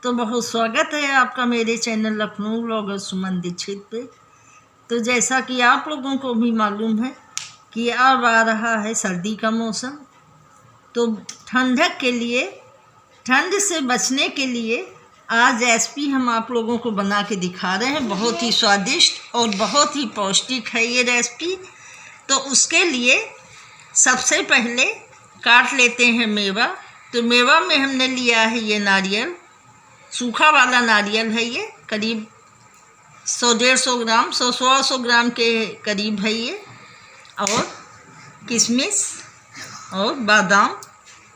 तो बहुत स्वागत है आपका मेरे चैनल लखनऊ व्लॉगर सुमन दीक्षित पे। तो जैसा कि आप लोगों को भी मालूम है कि अब आ रहा है सर्दी का मौसम, तो ठंडक के लिए, ठंड से बचने के लिए आज रेसिपी हम आप लोगों को बना के दिखा रहे हैं। बहुत ही स्वादिष्ट और बहुत ही पौष्टिक है ये रेसिपी। तो उसके लिए सबसे पहले काट लेते हैं मेवा। तो मेवा में हमने लिया है ये नारियल, सूखा वाला नारियल है ये, करीब 100-150 ग्राम, 100-150 ग्राम के करीब है ये। और किशमिश और बादाम।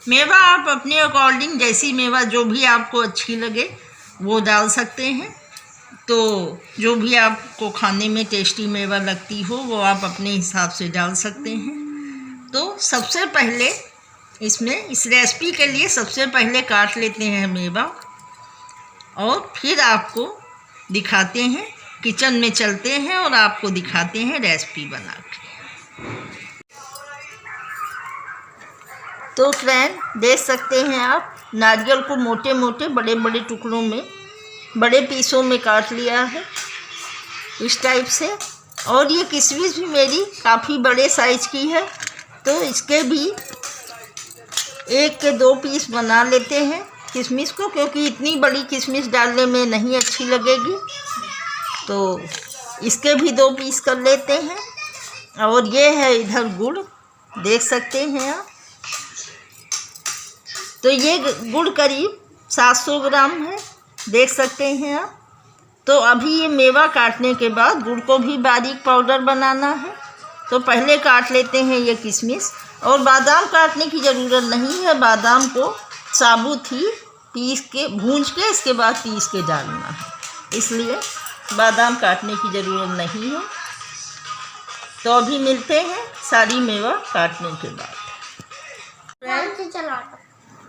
मेवा आप अपने अकॉर्डिंग, जैसी मेवा जो भी आपको अच्छी लगे वो डाल सकते हैं। तो जो भी आपको खाने में टेस्टी मेवा लगती हो वो आप अपने हिसाब से डाल सकते हैं। तो सबसे पहले इसमें, इस रेसिपी के लिए सबसे पहले काट लेते हैं मेवा और फिर आपको दिखाते हैं, किचन में चलते हैं और आपको दिखाते हैं रेसिपी बना के। तो फ्रेंड, देख सकते हैं आप, नारियल को मोटे मोटे बड़े बड़े टुकड़ों में, बड़े पीसों में काट लिया है इस टाइप से। और ये किशमिश भी मेरी काफ़ी बड़े साइज़ की है, तो इसके भी 1 के 2 पीस बना लेते हैं किशमिश को, क्योंकि इतनी बड़ी किशमिश डालने में नहीं अच्छी लगेगी। तो इसके भी 2 पीस कर लेते हैं। और ये है इधर गुड़, देख सकते हैं आप। तो ये गुड़ करीब 700 ग्राम है, देख सकते हैं आप। तो अभी ये मेवा काटने के बाद गुड़ को भी बारीक पाउडर बनाना है। तो पहले काट लेते हैं ये किशमिश। और बादाम काटने की ज़रूरत नहीं है, बादाम को साबुत ही पीस के, भूंज के, इसके बाद पीस के डालना है, इसलिए बादाम काटने की ज़रूरत नहीं है। तो अभी मिलते हैं सारी मेवा काटने के बाद।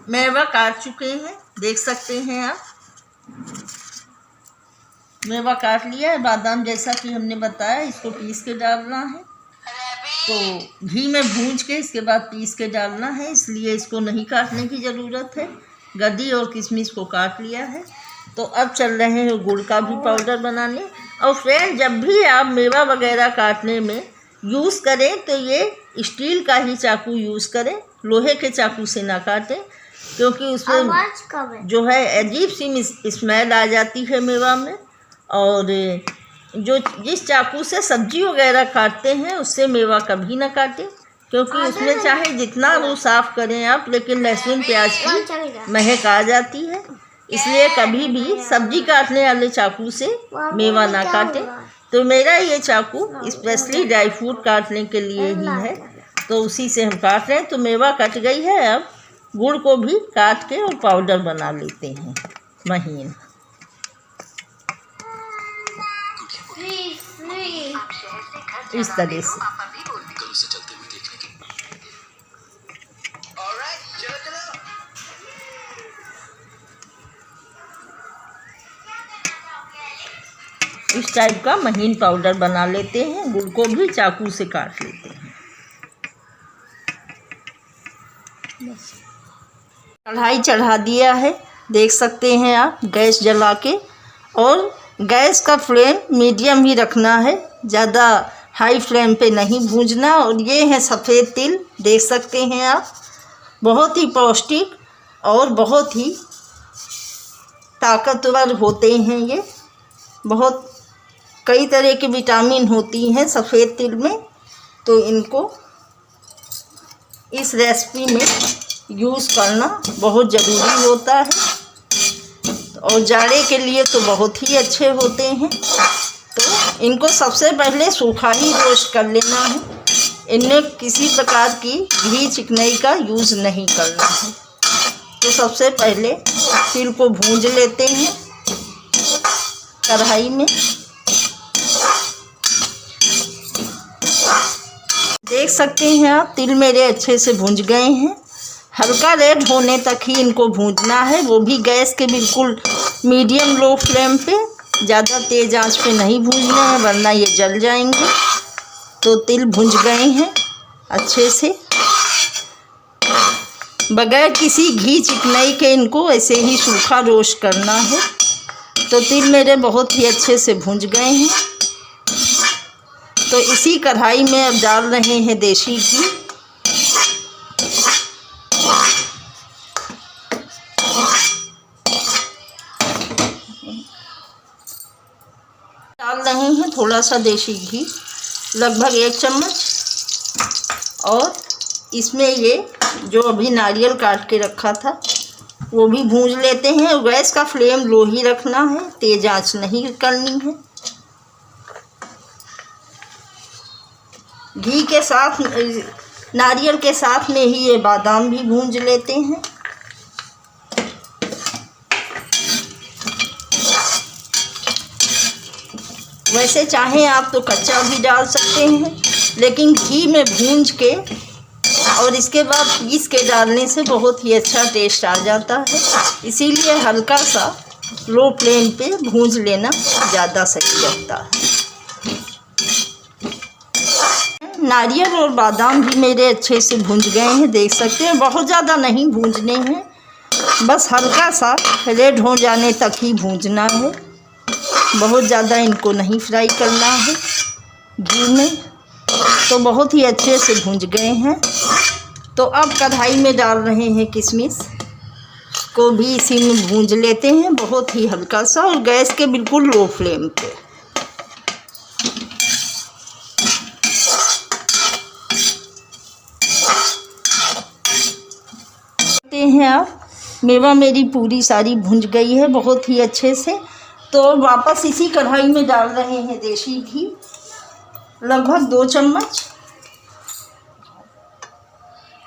मेवा काट चुके हैं, देख सकते हैं आप। मेवा काट लिया है। बादाम जैसा कि हमने बताया, इसको पीस के डालना है। तो घी में भूंज के इसके बाद पीस के डालना है, इसलिए इसको नहीं काटने की ज़रूरत है। गड्डी और किशमिश को काट लिया है। तो अब चल रहे हैं गुड़ का भी पाउडर बनाने। और फ्रेंड, जब भी आप मेवा वगैरह काटने में यूज़ करें तो ये स्टील का ही चाकू यूज़ करें, लोहे के चाकू से ना काटें, क्योंकि उसमें जो है अजीब सी स्मेल आ जाती है मेवा में। और जो जिस चाकू से सब्जी वगैरह काटते हैं उससे मेवा कभी ना काटें, क्योंकि उसमें चाहे जितना वो साफ़ करें आप, लेकिन लहसुन प्याज की महक आ जाती है। इसलिए कभी भी सब्जी काटने वाले चाकू से मेवा ना काटें। तो मेरा ये चाकू स्पेशली ड्राई फ्रूट काटने के लिए ही है, तो उसी से हम काट रहे हैं। तो मेवा कट गई है। अब गुड़ को भी काट के और पाउडर बना लेते हैं महीन। इस तरह से इस टाइप का महीन पाउडर बना लेते हैं। गुड़ को भी चाकू से काट लेते हैं। कढ़ाई चढ़ा दिया है, देख सकते हैं आप, गैस जला के। और गैस का फ्लेम मीडियम ही रखना है, ज़्यादा हाई फ्लेम पे नहीं भूंजना। और ये है सफ़ेद तिल, देख सकते हैं आप, बहुत ही पौष्टिक और बहुत ही ताकतवर होते हैं ये। बहुत कई तरह की विटामिन होती हैं सफ़ेद तिल में, तो इनको इस रेसिपी में यूज़ करना बहुत ज़रूरी होता है। और जाड़े के लिए तो बहुत ही अच्छे होते हैं। तो इनको सबसे पहले सूखा ही रोस्ट कर लेना है। इनमें किसी प्रकार की घी चिकनाई का यूज़ नहीं करना है। तो सबसे पहले तिल को भूंज लेते हैं कढ़ाई में। देख सकते हैं आप, तिल मेरे अच्छे से भूंज गए हैं। हल्का रेड होने तक ही इनको भूंजना है, वो भी गैस के बिल्कुल मीडियम लो फ्लेम पे, ज़्यादा तेज़ आंच पे नहीं भूंजने हैं, वरना ये जल जाएंगे। तो तिल भुंज गए हैं अच्छे से। बगैर किसी घी चिकनाई के इनको ऐसे ही सूखा रोस्ट करना है। तो तिल मेरे बहुत ही अच्छे से भुंज गए हैं। तो इसी कढ़ाई में अब डाल रहे हैं देसी घी। डाल रहे हैं थोड़ा सा देसी घी, लगभग 1 चम्मच। और इसमें ये जो अभी नारियल काट के रखा था वो भी भूंज लेते हैं। गैस का फ्लेम लो ही रखना है, तेज़ आंच नहीं करनी है। घी के साथ, नारियल के साथ में ही ये बादाम भी भूंज लेते हैं। वैसे चाहें आप तो कच्चा भी डाल सकते हैं, लेकिन घी में भूंज के और इसके बाद पीस के डालने से बहुत ही अच्छा टेस्ट आ जाता है। इसीलिए हल्का सा लो फ्लेम पे भूंज लेना ज़्यादा सही लगता है। नारियल और बादाम भी मेरे अच्छे से भूंज गए हैं, देख सकते हैं। बहुत ज़्यादा नहीं भूंजने हैं, बस हल्का सा रेड हो जाने तक ही भूंजना है। बहुत ज़्यादा इनको नहीं फ्राई करना है घी में। तो बहुत ही अच्छे से भूंज गए हैं। तो अब कढ़ाई में डाल रहे हैं किशमिश को भी इसी में भूंज लेते हैं, बहुत ही हल्का सा, और गैस के बिल्कुल लो फ्लेम पे। हैं आप, मेवा मेरी पूरी सारी भुंज गई है बहुत ही अच्छे से। तो वापस इसी कढ़ाई में डाल रहे हैं देसी घी, लगभग 2 चम्मच।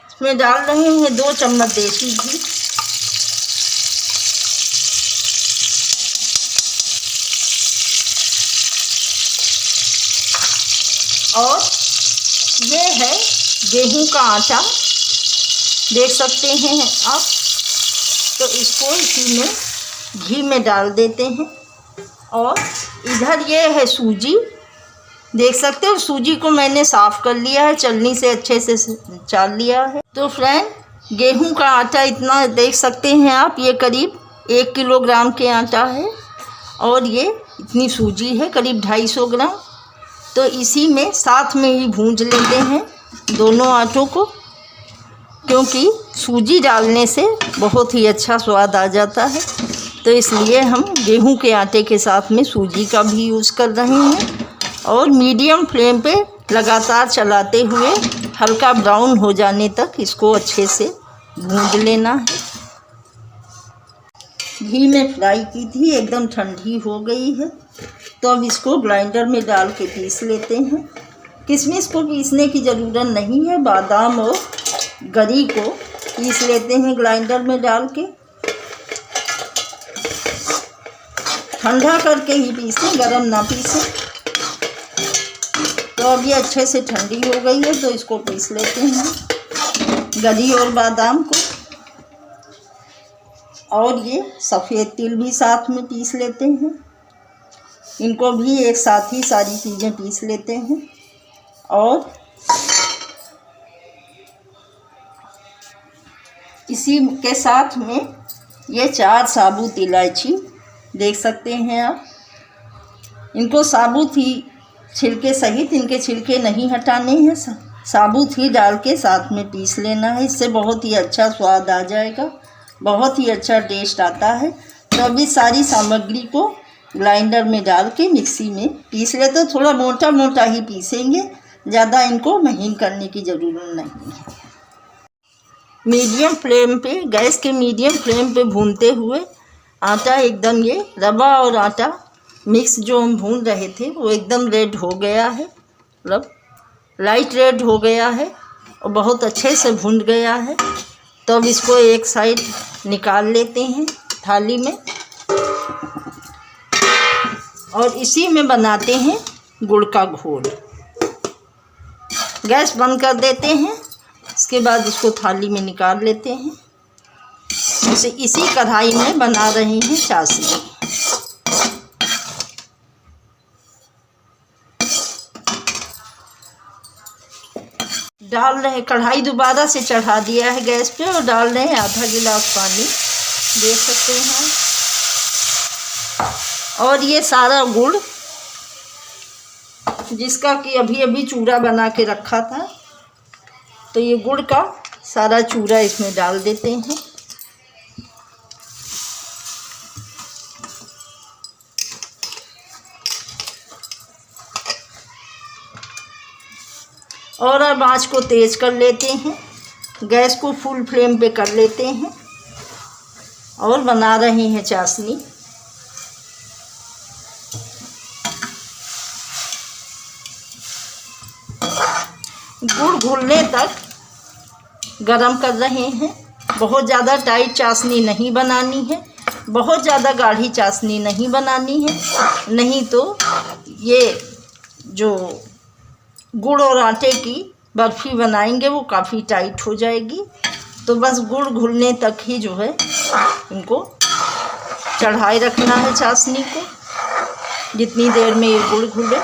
इसमें डाल रहे हैं 2 चम्मच देसी घी। और ये है गेहूं का आटा, देख सकते हैं आप। तो इसको इसी में घी में डाल देते हैं। और इधर ये है सूजी, देख सकते हो। सूजी को मैंने साफ़ कर लिया है, छलनी से अच्छे से चाल लिया है। तो फ्रेंड, गेहूं का आटा इतना देख सकते हैं आप, ये करीब 1 किलोग्राम के आटा है। और ये इतनी सूजी है, करीब 250 ग्राम। तो इसी में साथ में ही भूंज लेते हैं दोनों आटों को, क्योंकि सूजी डालने से बहुत ही अच्छा स्वाद आ जाता है। तो इसलिए हम गेहूं के आटे के साथ में सूजी का भी यूज़ कर रहे हैं। और मीडियम फ्लेम पे लगातार चलाते हुए हल्का ब्राउन हो जाने तक इसको अच्छे से भूंज लेना है। घी में फ्राई की थी, एकदम ठंडी हो गई है। तो अब इसको ग्राइंडर में डाल के पीस लेते हैं। किशमिश को पीसने की ज़रूरत नहीं है, बादाम और गरी को पीस लेते हैं ग्राइंडर में डाल के। ठंडा करके ही पीसें, गरम ना पीसें। तो अब ये अच्छे से ठंडी हो गई है, तो इसको पीस लेते हैं गरी और बादाम को। और ये सफ़ेद तिल भी साथ में पीस लेते हैं, इनको भी एक साथ ही सारी चीज़ें पीस लेते हैं। और इसी के साथ में ये 4 साबुत इलायची, देख सकते हैं आप। इनको साबुत ही छिलके सहित, इनके छिलके नहीं हटाने हैं, साबुत ही डाल के साथ में पीस लेना है। इससे बहुत ही अच्छा स्वाद आ जाएगा, बहुत ही अच्छा टेस्ट आता है। तो अभी सारी सामग्री को ग्राइंडर में डाल के मिक्सी में पीस ले। तो थोड़ा मोटा मोटा ही पीसेंगे, ज़्यादा इनको महीन करने की ज़रूरत नहीं है। मीडियम फ्लेम पे, गैस के मीडियम फ्लेम पे भूनते हुए आटा एकदम, ये रवा और आटा मिक्स जो हम भून रहे थे वो एकदम रेड हो गया है, मतलब लाइट रेड हो गया है और बहुत अच्छे से भून गया है। तो अब इसको एक साइड निकाल लेते हैं थाली में। और इसी में बनाते हैं गुड़ का घोल। गैस बंद कर देते हैं, इसके बाद इसको थाली में निकाल लेते हैं। इसी कढ़ाई में बना रहे हैं चाशनी। डाल रहे, कढ़ाई दोबारा से चढ़ा दिया है गैस पे और डाल रहे हैं आधा गिलास पानी, देख सकते हैं। और ये सारा गुड़ जिसका कि अभी अभी चूरा बना के रखा था, तो ये गुड़ का सारा चूरा इसमें डाल देते हैं। और अब आँच को तेज़ कर लेते हैं, गैस को फुल फ्लेम पे कर लेते हैं और बना रहे हैं चाशनी। गुड़ घुलने तक गरम कर रहे हैं। बहुत ज़्यादा टाइट चाशनी नहीं बनानी है, बहुत ज़्यादा गाढ़ी चाशनी नहीं बनानी है, नहीं तो ये जो गुड़ और आटे की बर्फ़ी बनाएंगे वो काफ़ी टाइट हो जाएगी। तो बस गुड़ घुलने तक ही जो है इनको चढ़ाए रखना है चाशनी को, जितनी देर में ये गुड़ घुले।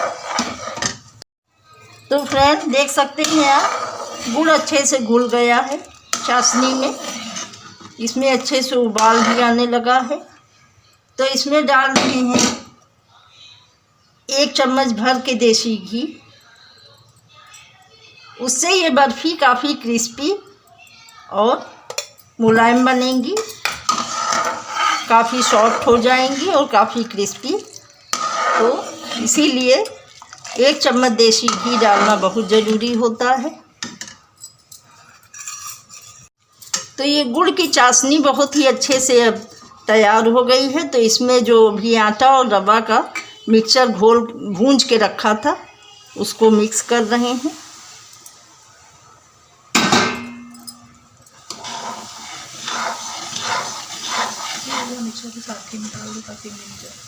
तो फ्रेंड देख सकते हैं आप, गुड़ अच्छे से घुल गया है चाशनी में, इसमें अच्छे से उबाल भी आने लगा है। तो इसमें डाल रहे हैं 1 चम्मच भर के देसी घी। उससे ये बर्फ़ी काफ़ी क्रिस्पी और मुलायम बनेंगी, काफ़ी सॉफ्ट हो जाएंगी और काफ़ी क्रिस्पी। तो इसीलिए 1 चम्मच देसी घी डालना बहुत ज़रूरी होता है। तो ये गुड़ की चाशनी बहुत ही अच्छे से अब तैयार हो गई है। तो इसमें जो भी आटा और रवा का मिक्सचर घोल भूंज के रखा था उसको मिक्स कर रहे हैं। मिक्सर के साथ ही निकाल दो ताकि मिल जाए।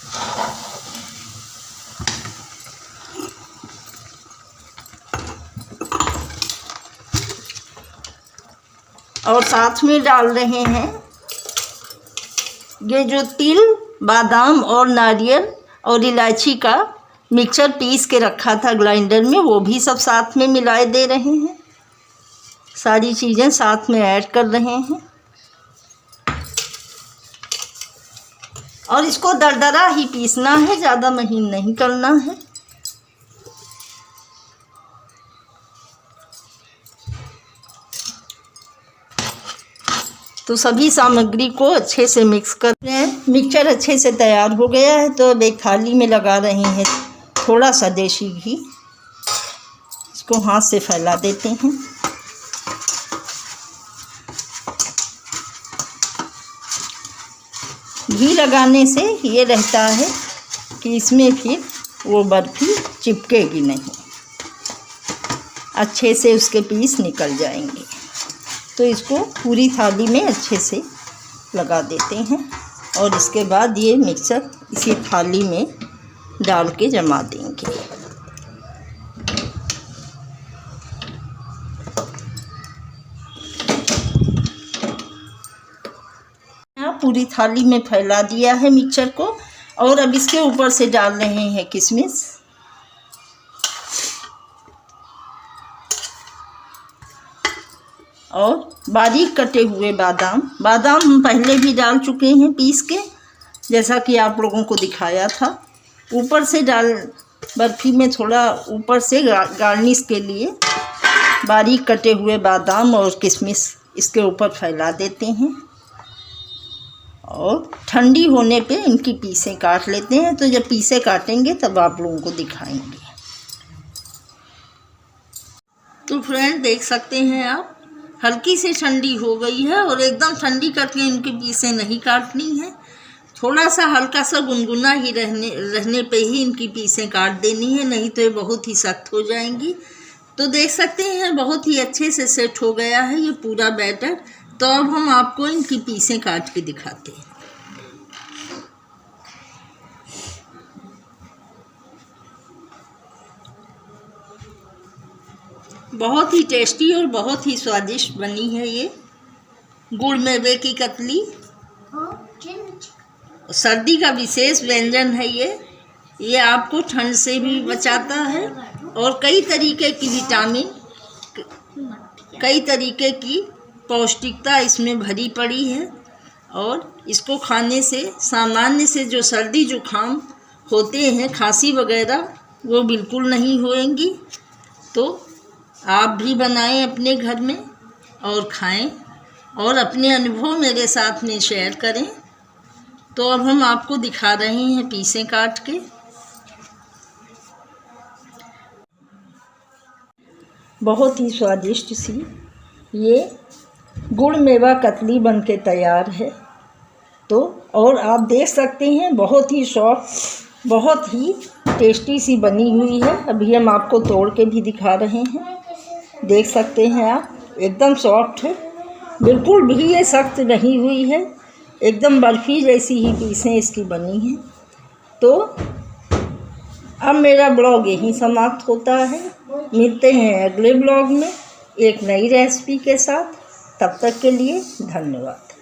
और साथ में डाल रहे हैं ये जो तिल, बादाम और नारियल और इलायची का मिक्सचर पीस के रखा था ग्राइंडर में, वो भी सब साथ में मिलाए दे रहे हैं। सारी चीज़ें साथ में ऐड कर रहे हैं और इसको दरदरा ही पीसना है, ज़्यादा महीन नहीं करना है। तो सभी सामग्री को अच्छे से मिक्स कर रहे हैं। मिक्सचर अच्छे से तैयार हो गया है। तो अब एक थाली में लगा रहे हैं थोड़ा सा देसी घी, इसको हाथ से फैला देते हैं। घी लगाने से ये रहता है कि इसमें फिर वो बर्फ़ी चिपकेगी नहीं, अच्छे से उसके पीस निकल जाएंगे। तो इसको पूरी थाली में अच्छे से लगा देते हैं और इसके बाद ये मिक्सर इसी थाली में डाल के जमा देंगे। पूरी थाली में फैला दिया है मिक्सचर को और अब इसके ऊपर से डाल रहे हैं किशमिश और बारीक कटे हुए बादाम। बादाम हम पहले भी डाल चुके हैं पीस के, जैसा कि आप लोगों को दिखाया था। ऊपर से बर्फ़ी में थोड़ा ऊपर से गार्निश के लिए बारीक कटे हुए बादाम और किशमिश इसके ऊपर फैला देते हैं और ठंडी होने पे इनकी पीसें काट लेते हैं। तो जब पीसें काटेंगे तब आप लोगों को दिखाएंगे। तो फ्रेंड देख सकते हैं आप, हल्की सी ठंडी हो गई है और एकदम ठंडी करके इनकी पीसें नहीं काटनी है। थोड़ा सा हल्का सा गुनगुना ही रहने पे ही इनकी पीसें काट देनी है, नहीं तो ये बहुत ही सख्त हो जाएंगी। तो देख सकते हैं बहुत ही अच्छे से सेट हो गया है ये पूरा बैटर। तो अब हम आपको इनकी पीसें काट के दिखाते हैं। बहुत ही टेस्टी और बहुत ही स्वादिष्ट बनी है ये गुड़ मेवे की कतली। सर्दी का विशेष व्यंजन है ये आपको ठंड से भी बचाता है और कई तरीके की विटामिन कई तरीके की पौष्टिकता इसमें भरी पड़ी है और इसको खाने से सामान्य से जो सर्दी जुकाम होते हैं, खांसी वगैरह, वो बिल्कुल नहीं होएंगी। तो आप भी बनाएं अपने घर में और खाएं और अपने अनुभव मेरे साथ में शेयर करें। तो अब हम आपको दिखा रहे हैं पीसें काट के। बहुत ही स्वादिष्ट सी ये गुड़ मेवा कतली बन के तैयार है। तो और आप देख सकते हैं बहुत ही सॉफ्ट, बहुत ही टेस्टी सी बनी हुई है। अभी हम आपको तोड़ के भी दिखा रहे हैं, देख सकते हैं आप, एकदम सॉफ्ट है, बिल्कुल भी ये सख्त नहीं हुई है, एकदम बर्फ़ी जैसी ही पीसें इसकी बनी हैं। तो अब मेरा ब्लॉग यहीं समाप्त होता है। मिलते हैं अगले ब्लॉग में एक नई रेसिपी के साथ। तब तक के लिए धन्यवाद।